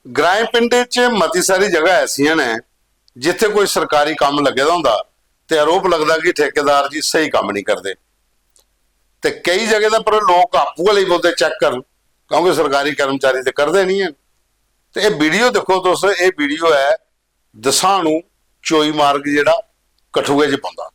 ग्राएं पिंड च मती सारी जगह ऐसियां ने जिथे कोई सरकारी काम लगे दा हुंदा ते आरोप लगदा कि ठेकेदार जी सही काम नहीं करते। ते कई जगह दा पर लोग आपू वाले बोलते चेक कर, क्योंकि सरकारी कर्मचारी ते करते नहीं है। तो ये वीडियो देखो दोस्तों, ये वीडियो है दसाणू चोई मार्ग जिहड़ा कठुए च पौंदा।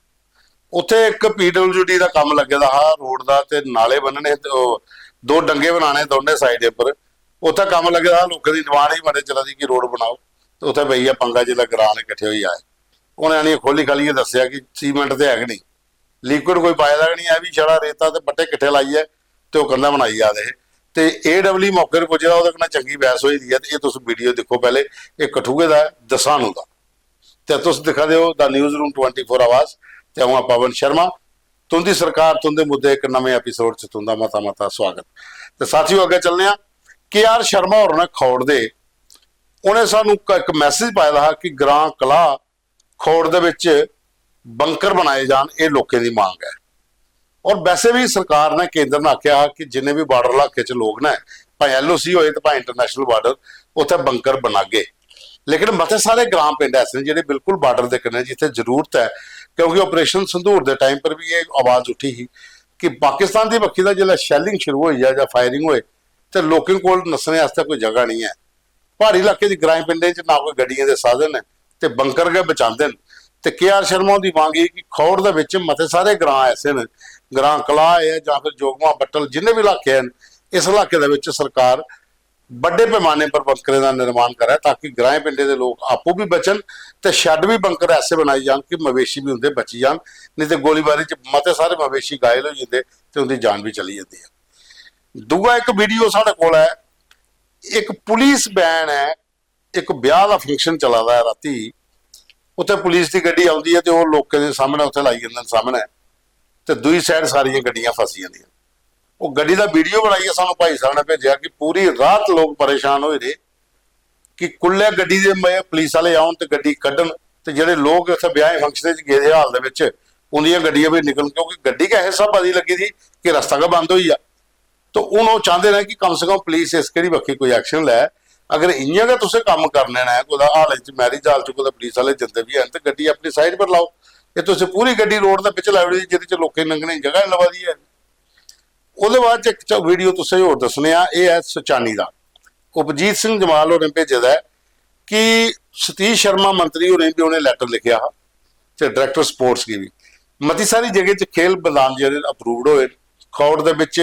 उत्थे एक PWD का काम लगे दा हा रोड का, ते नाले बनने दो डंगे बनाने दोनों साइड पर। उत्थे काम लगे दा लोगों की डिमांड ही बड़े चला दी कि रोड बनाओ। तो उत्थे भैया पंगा जिला ग्रां इकट्ठे होई आए, उन्हें आनी खोली खाली दसिया कि सीमेंट तो है नहीं, लिक्विड कोई पाए दा नहीं है, भी छड़ा रेता ते बट्टे किट्ठे लाइए तो कंधा बनाई जा रहे। तो AW मौके पर पुजे वो चंगी बहस हुई है। ये तुम वीडियो देखो पहले, ये कठुए का दसाणू का, तो तुम दिखा दो द न्यूज़ रूम 24 आवाज़। तो हूँ पवन शर्मा, तुंदी सरकार तुंदे मुद्दे एक नवे एपीसोड से तुंदा मता मता स्वागत। तो साथियों अगे चलने KR शर्मा होर ने खौड़ दे उन्हें सानू एक मैसेज पाया था कि ग्रां कला खौड़ दे विच बंकर बनाए जान, ये लोगों की मांग है। और वैसे भी सरकार ने केंद्र ने आख्या कि जिन्हें भी बार्डर इलाके च लोग ने, भाई LOC होए तो भाई इंटरनेशनल बार्डर, उत्थे बंकर बनागे। लेकिन मते सारे ग्रां पिंड ऐसे ने जिहड़े बिल्कुल बार्डर के कन्ने जिथे जरूरत है, क्योंकि ऑपरेशन संधूर के टाइम पर भी ये आवाज़ उठी थी कि पाकिस्तान की पक्षी का जो शैलिंग शुरू हुई है या फायरिंग होए तो लोगों को नसने वास्ते कोई जगह नहीं है। पहाड़ी इलाके ग्राएं पिंडें ना कोई गड्डियां के साधन है, तो बंकर गए बचाते हैं। तो KR शर्मा की मांग है कि खौड़ दे विच मते सारे ग्रां ऐसे ने, ग्रां कला है या फिर जोगवा बट्टल, जिन्हें भी इलाके हैं, इस इलाके दे विच सरकार बड़े पैमाने पर बंकरें का निर्माण करे ताकि ग्राएं पिंडे के लोग आपू भी बचन, तो शैड भी बंकर ऐसे बनाए जान कि मवेशी भी उनके बची जान। नहीं तो गोलीबारी च मते सारे मवेशी घायल हो जाते तो उनकी जान भी चली जाती है। दूआ एक वीडियो साढ़े कोल है, एक पुलिस वैन है, एक ब्याह का फंक्शन चला रहा है राती, उत्थे पुलिस की गड्डी आती है तो वो लोगों के सामने उत्थे लाई जाते सामने, तो दूई साइड सारिया गड्डियां फस जांदियां। वो गड्डी का वीडियो बनाइए सानू भाई साहब ने भेजा कि पूरी रात लोग परेशान होए रहे कि कुल्ले गड्डी दे पुलिस वाले आउन तो गड्डी कड्ढन, तो जिहड़े लोग उत्थे ब्याह फंक्शन च गए हाल दे विच उन्दियां गड्डियां भी निकलन, क्योंकि गड्डी का हिस्सा पता लगी थी कि रस्ता का बंद होई आ। तो हूँ वो चाहते हैं कि कम से कम पुलिस इस केड़ी बक्खी कोई एक्शन लै। अगर इं गै तुसें कम करने न, कोई हाल च मैरिज हाल च कोई पुलिस वाले जंदे भी हैं तो गड्डी अपनी साइड पर लाओ। ये तुसें पूरी गड्डी रोड के पिछ लाई ओड़ी जिहदे च लोकें लंघने की जगह लवा दी है। ਉਹਦੇ ਬਾਅਦ ਚ ਇੱਕ ਵੀਡੀਓ ਤੁਸੀਂ ਹੋਰ ਦੱਸਣੇ ਆ, ਇਹ ਹੈ ਸੁਚਾਨੀ ਦਾ। ਉਪਜੀਤ ਸਿੰਘ ਜਮਾਲ ਹੋਰੇ ਭੇਜਿਆ ਹੈ ਕਿ ਸਤੀਸ਼ ਸ਼ਰਮਾ ਮੰਤਰੀ ਹੋਰੇ ਵੀ ਉਹਨੇ ਲੈਟਰ ਲਿਖਿਆ ਤੇ ਡਾਇਰੈਕਟਰ ਸਪੋਰਟਸ ਦੀ ਵੀ ਮਤੀ ਸਾਰੀ ਜਗ੍ਹਾ ਚ ਖੇਲ ਮੈਦਾਨ ਜਿਹੜੇ ਅਪਰੂਵਡ ਹੋਏ। ਖੌੜ ਦੇ ਵਿੱਚ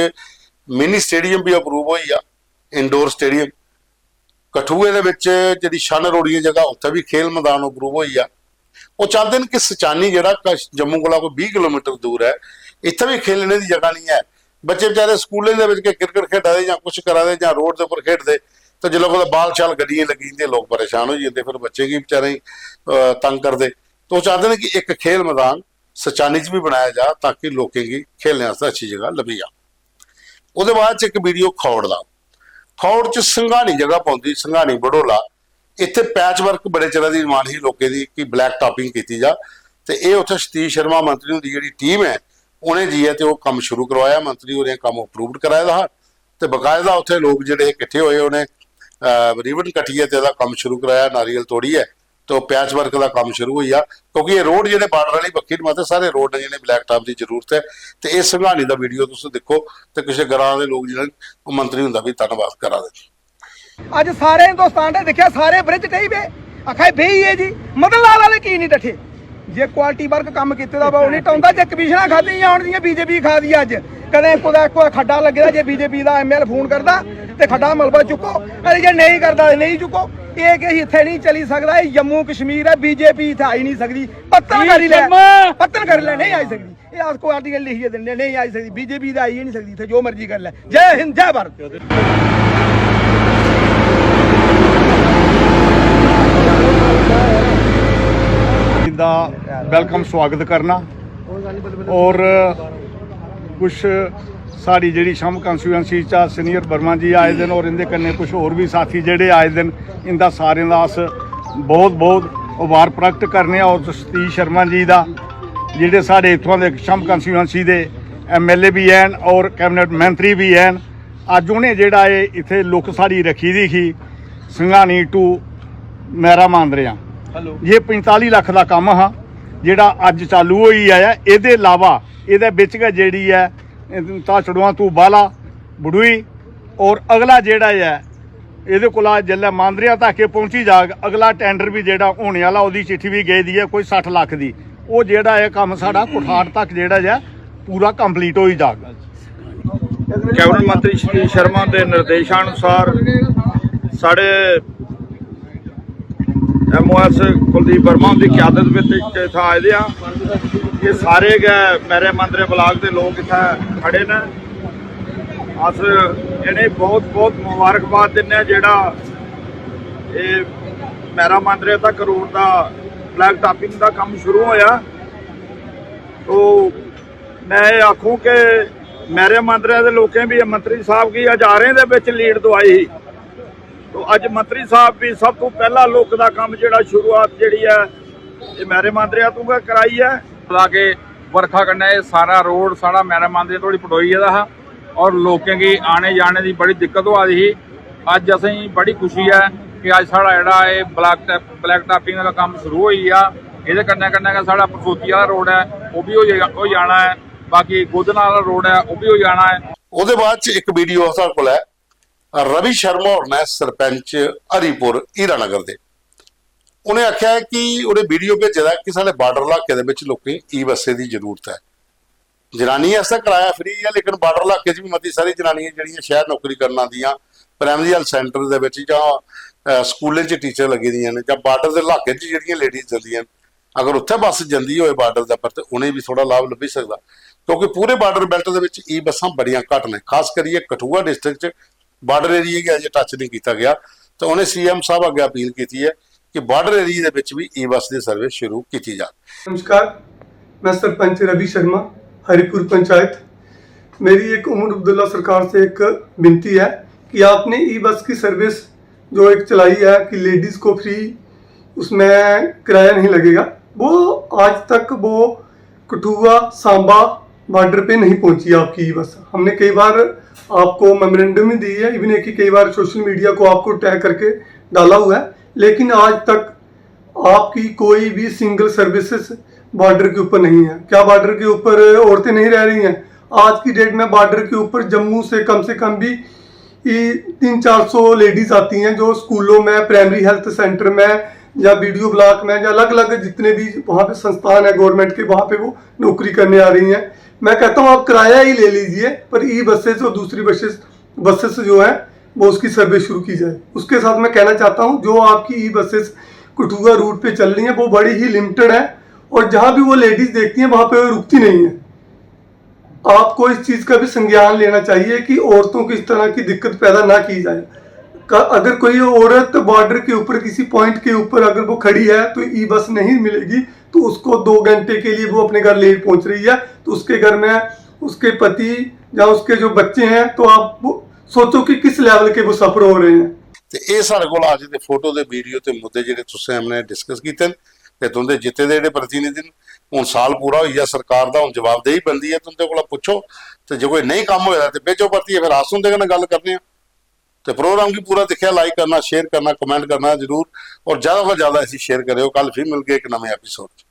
ਮਿਨੀ ਸਟੇਡੀਅਮ ਵੀ ਅਪਰੂਵ ਹੋਈ ਆ, ਇਨਡੋਰ ਸਟੇਡੀਅਮ। ਕਠੂਏ ਦੇ ਵਿੱਚ ਜਿਹੜੀ ਸ਼ਨ ਰੋੜੀਆਂ ਜਗ੍ਹਾ ਉੱਥੇ ਵੀ ਖੇਲ ਮੈਦਾਨ ਅਪਰੂਵ ਹੋਈ ਆ। ਉਹ ਚਾਹੁੰਦੇ ਨੇ ਕਿ ਸੁਚਾਨੀ ਜਿਹੜਾ ਜੰਮੂ ਕੋਲੋਂ ਕੋਈ 20 ਕਿਲੋਮੀਟਰ दूर है, ਇੱਥੇ भी खेलने की जगह नहीं है। बच्चे बेचारे स्कूलों के क्रिकेट खेडा दे या कुछ करा दे या रोड के उपर खेडते, तो जो लोगों बाल शाल गड्डियां लगी जाती, लोग परेशान हो जाते, फिर बच्चे की बेचारे तंग करते। तो वो चाहते हैं कि एक खेल मैदान सुचानी च भी बनाया जा ताकि लोगों की खेलने वास्ते अच्छी जगह लभी जा। उसके बाद एक वीडियो खौड़ का, खौड़ च संघानी जगह पौंदी, संघानी बड़ोला, इत्थे पैच वर्क बड़े चिर की डिमांड ही लोगों की कि ब्लैक टॉपिंग की जा। तो ये उत्थे सतीश शर्मा मंत्री की जी टीम है उन्हें जी है तो काम शुरू करवाया, मंत्री होरें काम अप्रूवड कराया था। तो बकायदा उत्थे लोग जिहड़े इकट्ठे होए उन्हें रिबन कट्टी है तो काम शुरू कराया, नारियल तोड़ी है, तो पैच वर्क का काम शुरू हुई आ। क्योंकि ये रोड जिहड़े बार्डर वाली बक्खी मते सारे रोड ने जिन्हें ब्लैक टॉप की जरूरत है। तो इस संघानी का वीडियो तुसीं देखो तो किसी ग्रां के लोग जिन्हें मंत्री हुंदा भी धन्नवाद करा दे। अज सारे हिंदुस्तान ने देखा सारे ब्रिज ढही पे आखा बही है जी, मदन लाल वाले की नहीं डठे। जे क्वालिटी वर्क काम किते दा वो नहीं टाउंदा, जे कमीशना खादी आउण दी BJP खा दी। अज कदे कोई खड्डा लगे जे BJP का ML फोन करदा ते खड्डा मलबा चुको, अरे जे नहीं करदा नहीं चुको। ये कि इत्थे नहीं चली सकदा, ये जम्मू कश्मीर है, BJP इत्थे आई नहीं सकदी। पत्तन करी ले नहीं आई सकदी। ये आज को आर्टिकल लिखिए दिंदे नहीं आई सकदी, BJP तो आई ही नहीं सकदी, इत्थे जो मर्जी कर ले। जय हिंद जय भारत। ਦਾ ਵੈਲਕਮ ਸਵਾਗਤ ਕਰਨਾ। और कुछ साड़ी जी शम कंस्टिट्यूएंसी चा सीनियर वर्मा जी आए दिन और इनके कन्ने कुछ होर भी साथी जेडे आए दिन, इनका सारे का अस बहुत बहुत आभार प्रगट करने। और सतीश शर्मा जी का जेडे साढ़े इतों के शम कंस्टिट्यूएंसी के MLA भी हैं और कैबिनेट मंत्री भी हैं। अज उन्हें जोड़ा इतने लुक साड़ी रखी दी थी ਸੰਘਾਣੀ ਟੂ ਮਹਿਰਾ ਮਾਂਦਰਿਆਂ ਇਹ 45 ਲੱਖ ਦਾ ਕੰਮ ਹਾਂ ਜਿਹੜਾ ਅੱਜ ਚਾਲੂ ਹੋਈ ਆ। ਇਹਦੇ ਇਲਾਵਾ ਇਹਦੇ ਵਿੱਚ ਜਿਹੜੀ ਹੈ ਤਾਛੜੂਆਂ ਤੋਂ ਬਾਲਾ ਬੜੂਈ ਔਰ ਅਗਲਾ ਜਿਹੜਾ ਹੈ ਇਹਦੇ ਕੋਲ ਜਿੱਲੇ ਮਾਂਦਰਿਆਂ ਤੱਕ ਪਹੁੰਚੀ ਜਾਗ ਅਗਲਾ ਟੈਂਡਰ ਵੀ ਜਿਹੜਾ ਹੋਣੇ ਵਾਲਾ ਉਹਦੀ ਚਿੱਠੀ ਵੀ ਗਈ ਦੀ ਹੈ ਕੋਈ 60 ਲੱਖ ਦੀ। ਉਹ ਜਿਹੜਾ ਇਹ ਕੰਮ ਸਾਡਾ ਕੁਠਾੜ ਤੱਕ ਜਿਹੜਾ ਹੈ ਪੂਰਾ ਕੰਪਲੀਟ ਹੋਈ ਜਾਗ। ਕੈਬਨਿਟ ਮੰਤਰੀ ਸ਼੍ਰੀ ਸ਼ਰਮਾ ਦੇ ਨਿਰਦੇਸ਼ਾਂ ਅਨੁਸਾਰ ਸਾਡੇ MOS ਕੁਲਦੀਪ ਵਰਮਾ ਦੀ ਕਿਆਦਤ ਵਿੱਚ ਇੱਥੇ ਆਏ ਦੇ ਆ। ਇਹ ਸਾਰੇ ਮੇਰੇ ਮੰਦਰੇ ਬਲਾਕ ਦੇ ਲੋਕ ਇੱਥੇ ਖੜੇ ਨੇ। ਅਸ ਇਹਨੇ ਬਹੁਤ ਬਹੁਤ ਮੁਬਾਰਕਬਾਦ ਦਿੰਦੇ ਜਿਹੜਾ ਇਹ ਮੇਰਾ ਮੰਦਰੇ ਤੱਕ ਰੋਡ ਦਾ ਬਲੈਕ ਟਾਪਿੰਗ ਦਾ ਕੰਮ ਸ਼ੁਰੂ ਹੋਇਆ। ਤੋ ਮੈਂ ਇਹ ਆਖੂੰ ਕਿ ਮੇਰੇ ਮੰਦਰੇ ਦੇ ਲੋਕਾਂ ਵੀ ਮੰਤਰੀ ਸਾਹਿਬ ਕੀ ਹਜ਼ਾਰੇ ਦੇ ਵਿੱਚ ਲੀਡ ਦਵਾਈ ਸੀ। ਤੋ ਅੱਜ ਮੰਤਰੀ ਸਾਹਿਬ ਵੀ ਸਭ ਤੋਂ ਪਹਿਲਾ ਲੋਕ ਦਾ ਕੰਮ ਜਿਹੜਾ ਸ਼ੁਰੂਆਤ ਜਿਹੜੀ ਹੈ ਇਹ ਮੇਰੇ ਮੰਦਰਿਆਂ ਤੋਂ ਕਰਾਈ ਹੈ। ला के बरखा कन्नै सारा रोड साढ़ा मेरा मंदिर थोड़ी पटोई गेदा हा और लोगों की आने जाने की बड़ी दिक्कत हो रही। अज असें बड़ी खुशी है कि अज साढ़ा जेह्ड़ा एह् ब्लैक टॉपिंग का काम शुरू होई आ। इहदे कन्नै कन्नै साढ़ा परसोती वाला रोड है वो भी हो जाना है, बाकी गोदना वाला रोड है वो भी हो जाना है। ਉਹਦੇ ਬਾਅਦ ਚ ਇੱਕ ਵੀਡੀਓ ਸਾਡੇ ਕੋਲ ਹੈ ਰਵੀ ਸ਼ਰਮਾ ਹੋਰ ਨੇ ਸਰਪੰਚ ਹਰੀਪੁਰ ਹੀਰਾਨਗਰ ਦੇ। ਉਹਨੇ ਆਖਿਆ ਹੈ ਕਿ ਉਹਨੇ ਵੀਡੀਓ ਭੇਜਿਆ ਕਿ ਸਾਡੇ ਬਾਰਡਰ ਇਲਾਕੇ ਦੇ ਵਿੱਚ ਲੋਕੀ ਈ ਬੱਸੇ ਦੀ ਜ਼ਰੂਰਤ ਹੈ। ਜਨਾਨੀ ਐਸਾ ਕਿਰਾਇਆ ਫ੍ਰੀ ਹੈ, ਲੇਕਿਨ ਬਾਰਡਰ ਇਲਾਕੇ 'ਚ ਵੀ ਮਤੀ ਸਾਰੀ ਜਨਾਨੀਆਂ ਜਿਹੜੀਆਂ ਸ਼ਹਿਰ ਨੌਕਰੀ ਕਰਨ ਆਉਂਦੀਆਂ ਪ੍ਰਾਇਮਰੀ ਹੈਲਥ ਸੈਂਟਰ ਦੇ ਵਿੱਚ ਜਾਂ ਸਕੂਲਾਂ 'ਚ ਟੀਚਰ ਲੱਗੀ ਦੀਆਂ ਨੇ ਜਾਂ ਬਾਰਡਰ ਦੇ ਇਲਾਕੇ 'ਚ ਜਿਹੜੀਆਂ ਲੇਡੀਜ਼ ਜਾਂਦੀਆਂ ਅਗਰ ਉੱਥੇ ਬੱਸ ਜਾਂਦੀ ਹੋਏ ਬਾਰਡਰ ਦੇ ਉੱਪਰ ਤੇ ਉਹਨੇ ਵੀ ਥੋੜਾ ਲਾਭ ਲੱਭੀ ਸਕਦਾ, ਕਿਉਂਕਿ ਪੂਰੇ ਬਾਰਡਰ ਬੈਲਟ ਦੇ ਵਿੱਚ ਈ ਬੱਸਾਂ ਬੜੀਆਂ ਘੱਟ ਨੇ। ਖਾਸ ਕਰੀਏ ਕਠੂਆ ਡਿਸਟ੍ਰਿਕਟ 'ਚ ਬਾਰਡਰ ਏਰੀਆ ਕਿ ਅਜੇ ਟੱਚ ਨਹੀਂ ਕੀਤਾ ਗਿਆ। ਤਾਂ ਉਹਨੇ CM ਸਾਹਿਬ ਅੱਗੇ ਅਪੀਲ ਕੀਤੀ ਹੈ कि बॉर्डर एरिया ਦੇ ਵਿੱਚ ਵੀ ई बस ਦੀ सर्विस शुरू की जा। नमस्कार, मैं सरपंच रवि शर्मा हरिपुर पंचायत। मेरी एक उमर अब्दुल्ला सरकार से एक विनती है कि आपने ई बस की सर्विस जो एक चलाई है कि लेडीज़ को फ्री उसमें किराया नहीं लगेगा, वो आज तक वो कठुआ सांबा बॉर्डर पे नहीं पहुंची आपकी ई बस। हमने कई बार आपको मेमोरेंडम भी दी है, इवन एक कई बार सोशल मीडिया को आपको टैग करके डाला हुआ है, लेकिन आज तक आपकी कोई भी सिंगल सर्विसेज बॉर्डर के ऊपर नहीं है। क्या बॉर्डर के ऊपर औरतें नहीं रह रही हैं? आज की डेट में बॉर्डर के ऊपर जम्मू से कम भी 300-400 लेडीज़ आती हैं जो स्कूलों में, प्राइमरी हेल्थ सेंटर में या BDO ब्लॉक में या अलग अलग जितने भी वहाँ पे संस्थान है गवर्नमेंट के, वहाँ पे वो नौकरी करने आ रही हैं। मैं कहता हूँ आप किराया ही ले लीजिए, पर ई बसेस और दूसरी बसेस जो हैं वो उसकी सर्विस शुरू की जाए। उसके साथ मैं कहना चाहता हूँ जो आपकी ई बसेस कठुआ रूट पे चल रही हैं वो बड़ी ही लिमिटेड है और जहाँ भी वो लेडीज़ देखती हैं वहाँ पे वो रुकती नहीं है। आपको इस चीज़ का भी संज्ञान लेना चाहिए कि औरतों को इस तरह की दिक्कत पैदा ना की जाए। अगर कोई औरत बॉर्डर के ऊपर किसी पॉइंट के ऊपर अगर वो खड़ी है तो ई बस नहीं मिलेगी तो उसको 2 घंटे के लिए वो अपने घर लेट पहुँच रही है, तो उसके घर में उसके पति या उसके जो बच्चे हैं तो आप सोचो कि किस लेवल के वो सफर हो रहे हैं। ਤੇ ਇਹ ਸਾਡੇ ਕੋਲ ਅੱਜ ਦੇ ਫੋਟੋ ਦੇ ਵੀਡੀਓ ਤੇ ਮੁੱਦੇ ਜਿਹੜੇ ਤੁਸੀਂ ਸਾਹਮਣੇ ਡਿਸਕਸ ਕੀਤੇ ਨੇ ਤੇ ਤੁੰਦੇ ਜਿੱਤੇ ਦੇ ਜਿਹੜੇ ਪ੍ਰਤੀਨਿਧੀ ਨੇ ਹੁਣ ਸਾਲ ਪੂਰਾ ਹੋਈ ਆ ਸਰਕਾਰ ਦਾ, ਹੁਣ ਜਵਾਬਦੇਹੀ ਬੰਦੀ ਹੈ ਤੁੰਦੇ ਕੋਲ ਪੁੱਛੋ ਤੇ ਜੇ ਕੋਈ ਨਹੀਂ ਕੰਮ ਹੋਇਆ ਤੇ ਭੇਜੋ ਪਰਤੀ ਫਿਰ ਆਸ ਹੁੰਦੇ ਨਾਲ ਗੱਲ ਕਰਨੀ ਆ। ਤੇ ਪ੍ਰੋਗਰਾਮ ਕੀ ਪੂਰਾ ਦੇਖਿਆ, ਲਾਈਕ ਕਰਨਾ, ਸ਼ੇਅਰ ਕਰਨਾ, ਕਮੈਂਟ ਕਰਨਾ ਜ਼ਰੂਰ ਔਰ ਜ਼ਿਆਦਾ ਤੋਂ ਜ਼ਿਆਦਾ ਅਸੀਂ ਸ਼ੇਅਰ ਕਰਿਓ। ਕੱਲ ਫਿਰ ਮਿਲ ਕੇ ਇੱਕ ਨਵੇਂ ਐਪੀਸੋਡ 'ਚ।